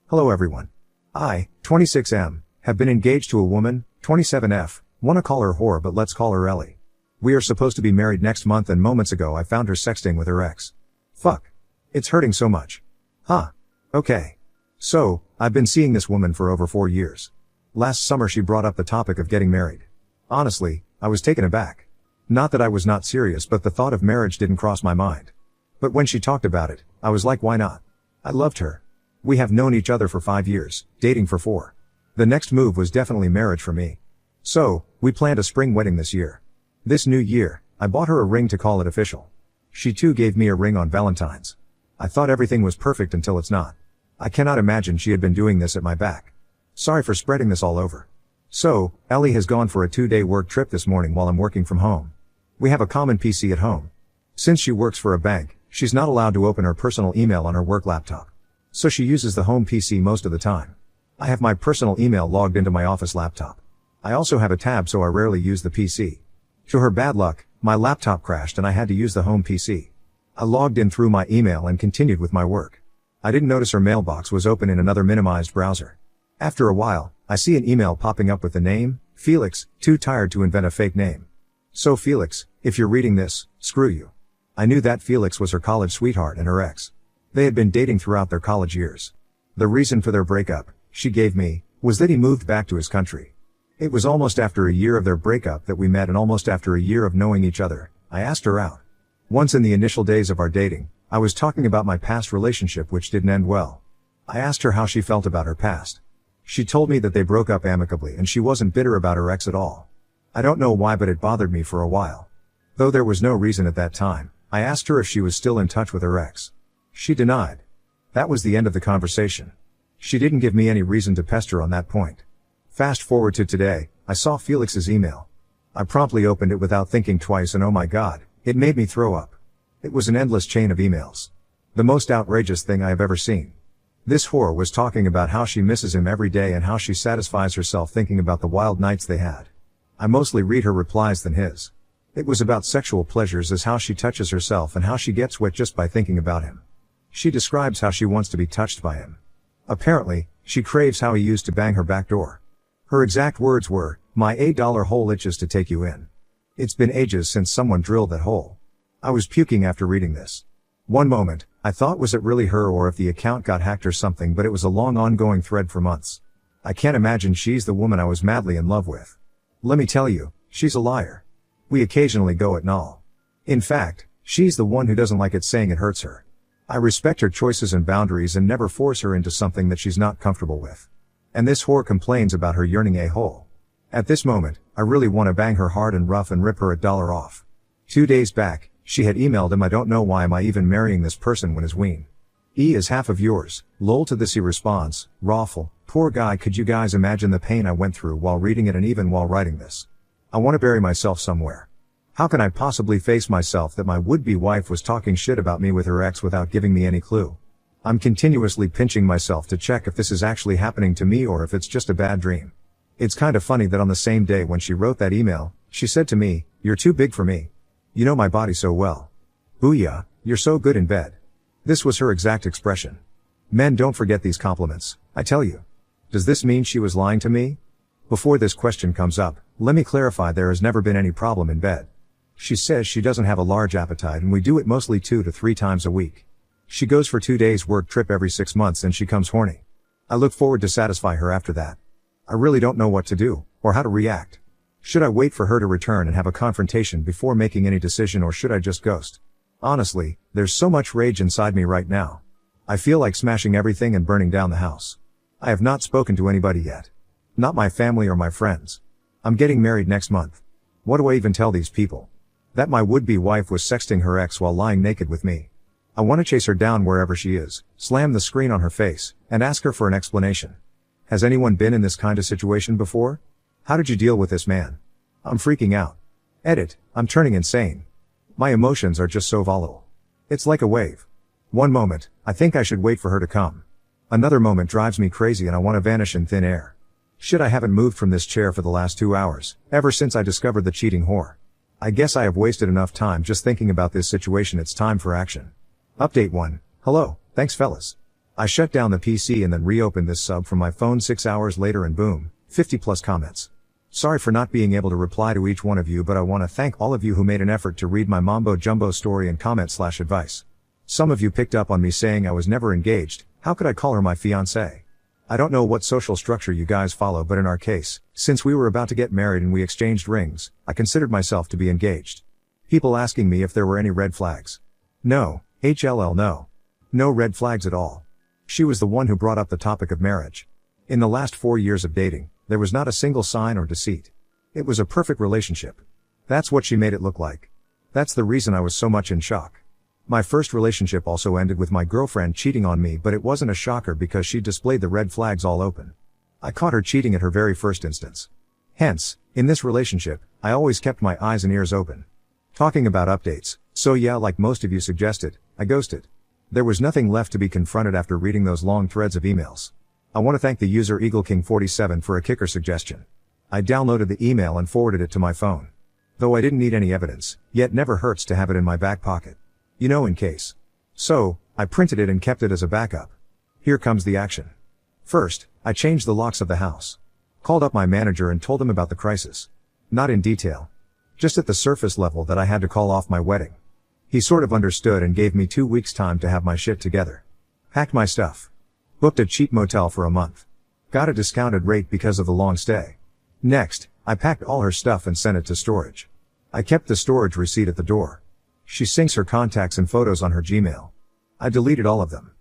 Hello everyone. I, 26M, have been engaged to a woman, 27F, wanna call her whore but let's call her Ellie. We are supposed to be married next month and moments ago I found her sexting with her ex. Fuck. It's hurting so much. Huh. Okay. So, I've been seeing this woman for over 4 years. Last summer she brought up the topic of getting married. Honestly, I was taken aback. Not that I was not serious but the thought of marriage didn't cross my mind. But when she talked about it, I was like why not? I loved her. We have known each other for 5 years, dating for 4. The next move was definitely marriage for me. So, we planned a spring wedding this year. This new year, I bought her a ring to call it official. She too gave me a ring on Valentine's. I thought everything was perfect until it's not. I cannot imagine she had been doing this at my back. Sorry for spreading this all over. So, Ellie has gone for a 2-day work trip this morning while I'm working from home. We have a common PC at home. Since she works for a bank, she's not allowed to open her personal email on her work laptop. So she uses the home PC most of the time. I have my personal email logged into my office laptop. I also have a tab so I rarely use the PC. To her bad luck, my laptop crashed and I had to use the home PC. I logged in through my email and continued with my work. I didn't notice her mailbox was open in another minimized browser. After a while, I see an email popping up with the name, Felix, too tired to invent a fake name. So Felix, if you're reading this, screw you. I knew that Felix was her college sweetheart and her ex. They had been dating throughout their college years. The reason for their breakup, she gave me, was that he moved back to his country. It was almost after a year of their breakup that we met and almost after a year of knowing each other, I asked her out. Once in the initial days of our dating, I was talking about my past relationship which didn't end well. I asked her how she felt about her past. She told me that they broke up amicably and she wasn't bitter about her ex at all. I don't know why but it bothered me for a while. Though there was no reason at that time, I asked her if she was still in touch with her ex. She denied. That was the end of the conversation. She didn't give me any reason to pester on that point. Fast forward to today, I saw Felix's email. I promptly opened it without thinking twice and oh my god, it made me throw up. It was an endless chain of emails. The most outrageous thing I have ever seen. This whore was talking about how she misses him every day and how she satisfies herself thinking about the wild nights they had. I mostly read her replies than his. It was about sexual pleasures as how she touches herself and how she gets wet just by thinking about him. She describes how she wants to be touched by him. Apparently, she craves how he used to bang her back door. Her exact words were, "My $8 hole itches to take you in." It's been ages since someone drilled that hole. I was puking after reading this. One moment, I thought was it really her or if the account got hacked or something but it was a long ongoing thread for months. I can't imagine she's the woman I was madly in love with. Let me tell you, she's a liar. We occasionally go at null. In fact, she's the one who doesn't like it saying it hurts her. I respect her choices and boundaries and never force her into something that she's not comfortable with. And this whore complains about her yearning a hole. At this moment, I really want to bang her hard and rough and rip her $1 off. 2 days back, she had emailed him, "I don't know why am I even marrying this person when his ween. E is half of yours." Lol. To this he responds, "Rawful, poor guy, could you guys imagine the pain I went through while reading it and even while writing this? I want to bury myself somewhere. How can I possibly face myself that my would-be wife was talking shit about me with her ex without giving me any clue? I'm continuously pinching myself to check if this is actually happening to me or if it's just a bad dream." It's kind of funny that on the same day when she wrote that email, she said to me, "You're too big for me. You know my body so well. Booyah, you're so good in bed." This was her exact expression. Men don't forget these compliments, I tell you. Does this mean she was lying to me? Before this question comes up, let me clarify there has never been any problem in bed. She says she doesn't have a large appetite and we do it mostly 2 to 3 times a week. She goes for 2 days work trip every 6 months and she comes horny. I look forward to satisfy her after that. I really don't know what to do, or how to react. Should I wait for her to return and have a confrontation before making any decision or should I just ghost? Honestly, there's so much rage inside me right now. I feel like smashing everything and burning down the house. I have not spoken to anybody yet. Not my family or my friends. I'm getting married next month. What do I even tell these people? That my would-be wife was sexting her ex while lying naked with me. I want to chase her down wherever she is, slam the screen on her face, and ask her for an explanation. Has anyone been in this kind of situation before? How did you deal with this, man? I'm freaking out. Edit, I'm turning insane. My emotions are just so volatile. It's like a wave. One moment, I think I should wait for her to come. Another moment drives me crazy and I want to vanish in thin air. Shit, I haven't moved from this chair for the last 2 hours, ever since I discovered the cheating whore. I guess I have wasted enough time just thinking about this situation. It's time for action. Update 1. Hello, thanks fellas. I shut down the PC and then reopened this sub from my phone 6 hours later and boom, 50 plus comments. Sorry for not being able to reply to each one of you, but I want to thank all of you who made an effort to read my mambo jumbo story and comment/advice. Some of you picked up on me saying I was never engaged. How could I call her my fiancée? I don't know what social structure you guys follow, but in our case, since we were about to get married and we exchanged rings, I considered myself to be engaged. People asking me if there were any red flags. No, no. No red flags at all. She was the one who brought up the topic of marriage. In the last 4 years of dating, there was not a single sign or deceit. It was a perfect relationship. That's what she made it look like. That's the reason I was so much in shock. My first relationship also ended with my girlfriend cheating on me, but it wasn't a shocker because she displayed the red flags all open. I caught her cheating at her very first instance. Hence, in this relationship, I always kept my eyes and ears open. Talking about updates, so yeah, like most of you suggested, I ghosted. There was nothing left to be confronted after reading those long threads of emails. I want to thank the user EagleKing47 for a kicker suggestion. I downloaded the email and forwarded it to my phone. Though I didn't need any evidence, yet never hurts to have it in my back pocket. You know, in case. So, I printed it and kept it as a backup. Here comes the action. First, I changed the locks of the house. Called up my manager and told him about the crisis. Not in detail. Just at the surface level that I had to call off my wedding. He sort of understood and gave me 2 weeks time to have my shit together. Packed my stuff. Booked a cheap motel for a month. Got a discounted rate because of the long stay. Next, I packed all her stuff and sent it to storage. I kept the storage receipt at the door. She syncs her contacts and photos on her Gmail. I deleted all of them.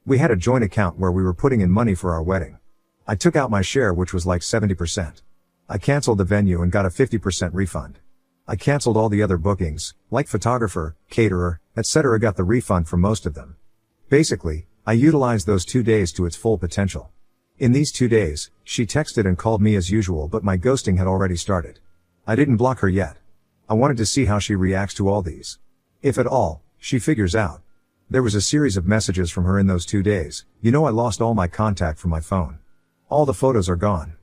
We had a joint account where we were putting in money for our wedding. I took out my share, which was like 70%. I canceled the venue and got a 50% refund. I canceled all the other bookings, like photographer, caterer, etc. Got the refund for most of them. Basically, I utilized those 2 days to its full potential. In these 2 days, she texted and called me as usual, but my ghosting had already started. I didn't block her yet. I wanted to see how she reacts to all these. If at all, she figures out. There was a series of messages from her in those 2 days. You know, I lost all my contact from my phone. All the photos are gone.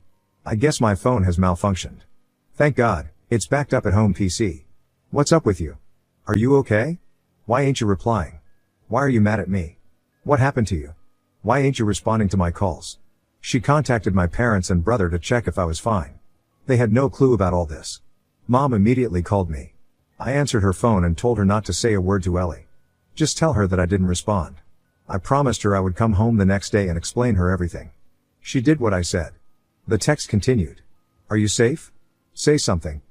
I guess my phone has malfunctioned. Thank God, it's backed up at home PC. What's up with you? Are you okay? Why ain't you replying? Why are you mad at me? What happened to you? Why ain't you responding to my calls? She contacted my parents and brother to check if I was fine. They had no clue about all this. Mom immediately called me. I answered her phone and told her not to say a word to Ellie. Just tell her that I didn't respond. I promised her I would come home the next day and explain her everything. She did what I said. The text continued. Are you safe? Say something.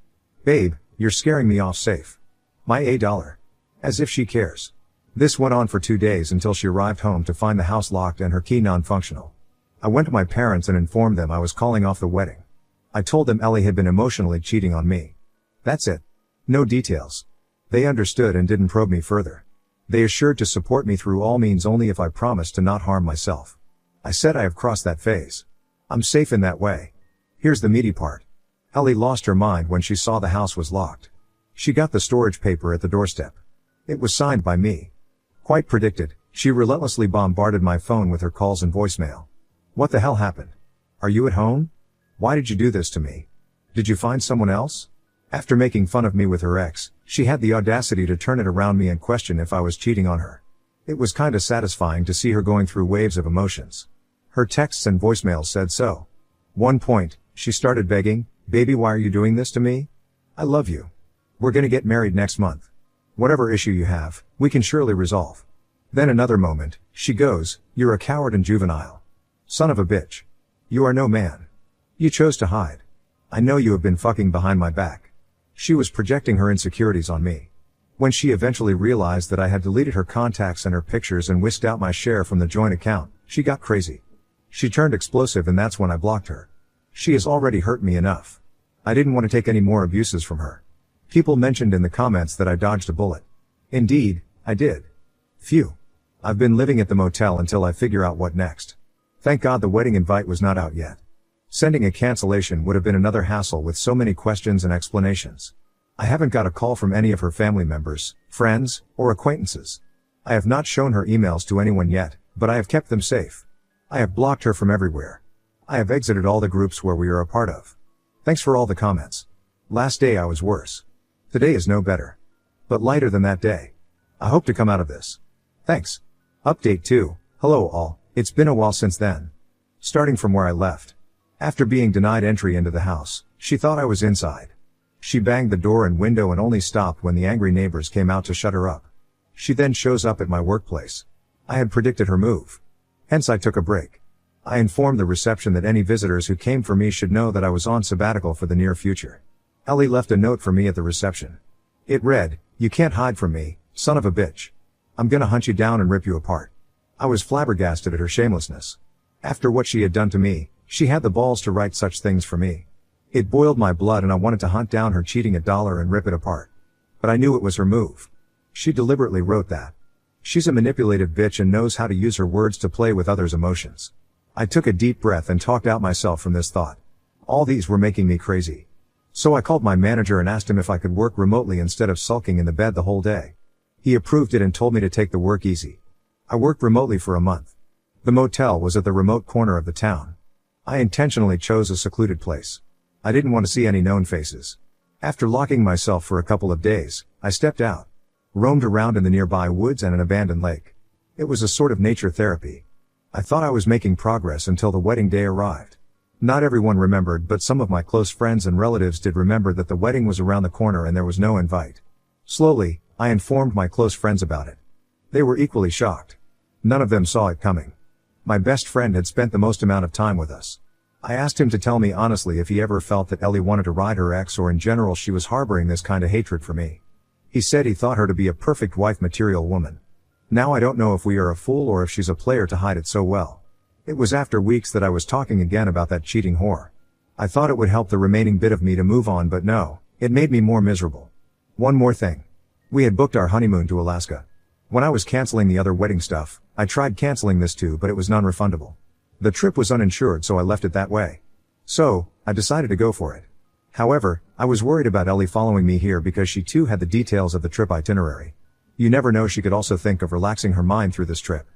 Babe, you're scaring me off safe. My $1. As if she cares. This went on for 2 days until she arrived home to find the house locked and her key non-functional. I went to my parents and informed them I was calling off the wedding. I told them Ellie had been emotionally cheating on me. That's it. No details. They understood and didn't probe me further. They assured to support me through all means only if I promised to not harm myself. I said I have crossed that phase. I'm safe in that way. Here's the meaty part. Ellie lost her mind when she saw the house was locked. She got the storage paper at the doorstep. It was signed by me. Quite predicted, she relentlessly bombarded my phone with her calls and voicemail. What the hell happened? Are you at home? Why did you do this to me? Did you find someone else? After making fun of me with her ex, she had the audacity to turn it around me and question if I was cheating on her. It was kinda satisfying to see her going through waves of emotions. Her texts and voicemails said so. One point, she started begging, baby, why are you doing this to me? I love you. We're gonna get married next month. Whatever issue you have, we can surely resolve. Then another moment, she goes, you're a coward and juvenile. Son of a bitch. You are no man. You chose to hide. I know you have been fucking behind my back. She was projecting her insecurities on me. When she eventually realized that I had deleted her contacts and her pictures and whisked out my share from the joint account, she got crazy. She turned explosive and that's when I blocked her. She has already hurt me enough. I didn't want to take any more abuses from her. People mentioned in the comments that I dodged a bullet. Indeed, I did. Phew. I've been living at the motel until I figure out what next. Thank God the wedding invite was not out yet. Sending a cancellation would have been another hassle with so many questions and explanations. I haven't got a call from any of her family members, friends, or acquaintances. I have not shown her emails to anyone yet, but I have kept them safe. I have blocked her from everywhere. I have exited all the groups where we are a part of. Thanks for all the comments. Last day I was worse. Today is no better. But lighter than that day. I hope to come out of this. Thanks. Update 2. Hello all. It's been a while since then. Starting from where I left. After being denied entry into the house, she thought I was inside. She banged the door and window and only stopped when the angry neighbors came out to shut her up. She then shows up at my workplace. I had predicted her move. Hence I took a break. I informed the reception that any visitors who came for me should know that I was on sabbatical for the near future. Ellie left a note for me at the reception. It read, "You can't hide from me, son of a bitch. I'm gonna hunt you down and rip you apart." I was flabbergasted at her shamelessness. After what she had done to me, she had the balls to write such things for me. It boiled my blood and I wanted to hunt down her cheating $1 and rip it apart. But I knew it was her move. She deliberately wrote that. She's a manipulative bitch and knows how to use her words to play with others' emotions. I took a deep breath and talked out myself from this thought. All these were making me crazy. So I called my manager and asked him if I could work remotely instead of sulking in the bed the whole day. He approved it and told me to take the work easy. I worked remotely for a month. The motel was at the remote corner of the town. I intentionally chose a secluded place. I didn't want to see any known faces. After locking myself for a couple of days, I stepped out. Roamed around in the nearby woods and an abandoned lake. It was a sort of nature therapy. I thought I was making progress until the wedding day arrived. Not everyone remembered, but some of my close friends and relatives did remember that the wedding was around the corner and there was no invite. Slowly, I informed my close friends about it. They were equally shocked. None of them saw it coming. My best friend had spent the most amount of time with us. I asked him to tell me honestly if he ever felt that Ellie wanted to ride her ex or in general she was harboring this kind of hatred for me. He said he thought her to be a perfect wife material woman. Now I don't know if we are a fool or if she's a player to hide it so well. It was after weeks that I was talking again about that cheating whore. I thought it would help the remaining bit of me to move on, but no, it made me more miserable. One more thing. We had booked our honeymoon to Alaska. When I was canceling the other wedding stuff, I tried canceling this too, but it was non-refundable. The trip was uninsured, so I left it that way. So, I decided to go for it. However, I was worried about Ellie following me here because she too had the details of the trip itinerary. You never know, she could also think of relaxing her mind through this trip.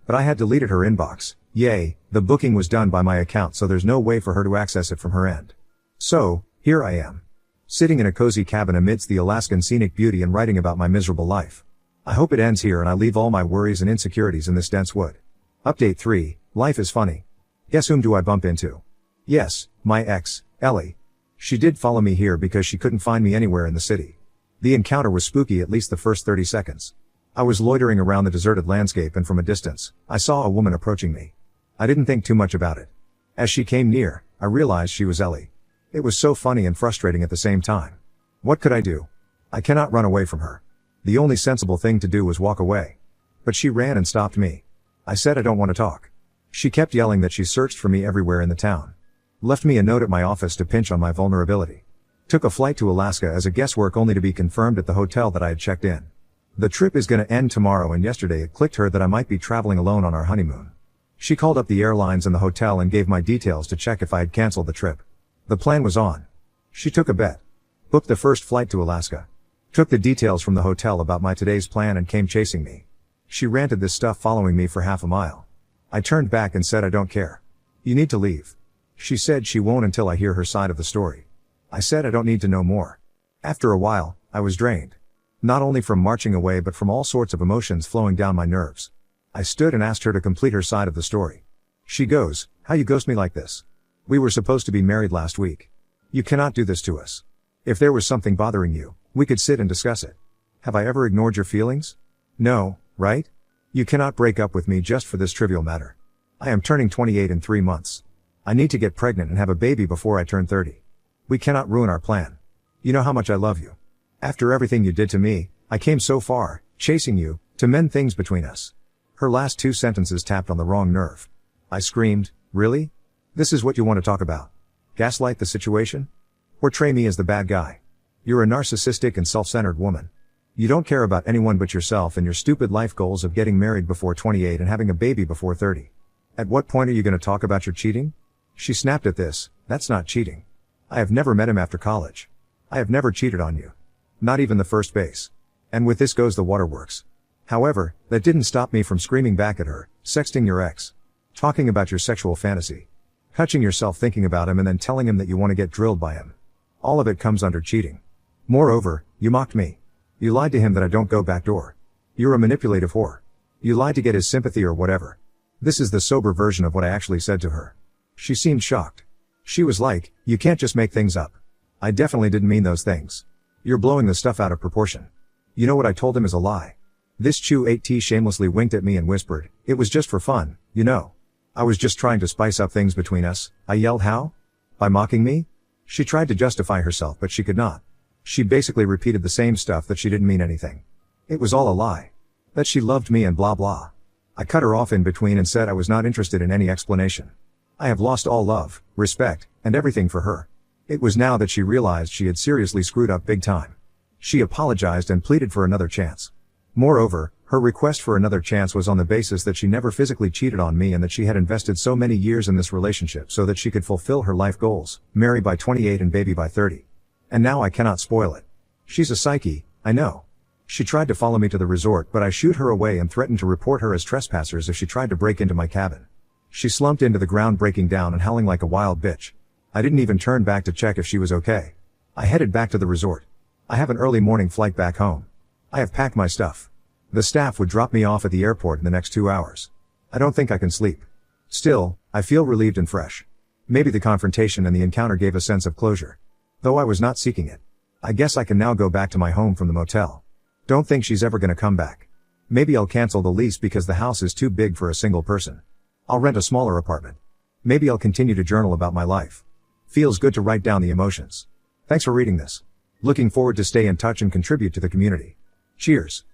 But I had deleted her inbox. Yay, the booking was done by my account, so there's no way for her to access it from her end. So, here I am. Sitting in a cozy cabin amidst the Alaskan scenic beauty and writing about my miserable life. I hope it ends here and I leave all my worries and insecurities in this dense wood. Update 3, life is funny. Guess whom do I bump into? Yes, my ex, Ellie. She did follow me here because she couldn't find me anywhere in the city. The encounter was spooky at least the first 30 seconds. I was loitering around the deserted landscape and from a distance, I saw a woman approaching me. I didn't think too much about it. As she came near, I realized she was Ellie. It was so funny and frustrating at the same time. What could I do? I cannot run away from her. The only sensible thing to do was walk away. But she ran and stopped me. I said I don't want to talk. She kept yelling that she searched for me everywhere in the town. Left me a note at my office to pinch on my vulnerability. Took a flight to Alaska as a guesswork only to be confirmed at the hotel that I had checked in. The trip is gonna end tomorrow, and yesterday it clicked her that I might be traveling alone on our honeymoon. She called up the airlines and the hotel and gave my details to check if I had canceled the trip. The plan was on. She took a bet. Booked the first flight to Alaska. Took the details from the hotel about my today's plan and came chasing me. She ranted this stuff following me for half a mile. I turned back and said I don't care. You need to leave. She said she won't until I hear her side of the story. I said I don't need to know more. After a while, I was drained. Not only from marching away but from all sorts of emotions flowing down my nerves. I stood and asked her to complete her side of the story. She goes, "How you ghost me like this? We were supposed to be married last week. You cannot do this to us. If there was something bothering you, we could sit and discuss it. Have I ever ignored your feelings? No, right? You cannot break up with me just for this trivial matter. I am turning 28 in 3 months. I need to get pregnant and have a baby before I turn 30. We cannot ruin our plan. You know how much I love you. After everything you did to me, I came so far, chasing you, to mend things between us." Her last 2 sentences tapped on the wrong nerve. I screamed, "Really? This is what you want to talk about? Gaslight the situation? Portray me as the bad guy? You're a narcissistic and self-centered woman. You don't care about anyone but yourself and your stupid life goals of getting married before 28 and having a baby before 30. At what point are you going to talk about your cheating?" She snapped at this. "That's not cheating. I have never met him after college. I have never cheated on you. Not even the first base. And with this goes the waterworks." However, that didn't stop me from screaming back at her, "Sexting your ex. Talking about your sexual fantasy. Touching yourself thinking about him and then telling him that you want to get drilled by him. All of it comes under cheating. Moreover, you mocked me. You lied to him that I don't go backdoor. You're a manipulative whore. You lied to get his sympathy or whatever. This is the sober version of what I actually said to her. She seemed shocked. She was like, "You can't just make things up." I definitely didn't mean those things. You're blowing the stuff out of proportion. You know what I told him is a lie. This Chew 8T shamelessly winked at me and whispered, "It was just for fun, you know. I was just trying to spice up things between us." I yelled, "How? By mocking me?" She tried to justify herself but she could not. She basically repeated the same stuff, that she didn't mean anything. It was all a lie. That she loved me and blah blah. I cut her off in between and said I was not interested in any explanation. I have lost all love, respect, and everything for her. It was now that she realized she had seriously screwed up big time. She apologized and pleaded for another chance. Moreover, her request for another chance was on the basis that she never physically cheated on me and that she had invested so many years in this relationship so that she could fulfill her life goals, marry by 28 and baby by 30. And now I cannot spoil it. She's a psyche, I know. She tried to follow me to the resort but I shooed her away and threatened to report her as trespassers if she tried to break into my cabin. She slumped into the ground, breaking down and howling like a wild bitch. I didn't even turn back to check if she was okay. I headed back to the resort. I have an early morning flight back home. I have packed my stuff. The staff would drop me off at the airport in the next 2 hours. I don't think I can sleep. Still, I feel relieved and fresh. Maybe the confrontation and the encounter gave a sense of closure. Though I was not seeking it. I guess I can now go back to my home from the motel. Don't think she's ever gonna come back. Maybe I'll cancel the lease because the house is too big for a single person. I'll rent a smaller apartment. Maybe I'll continue to journal about my life. Feels good to write down the emotions. Thanks for reading this. Looking forward to stay in touch and contribute to the community. Cheers.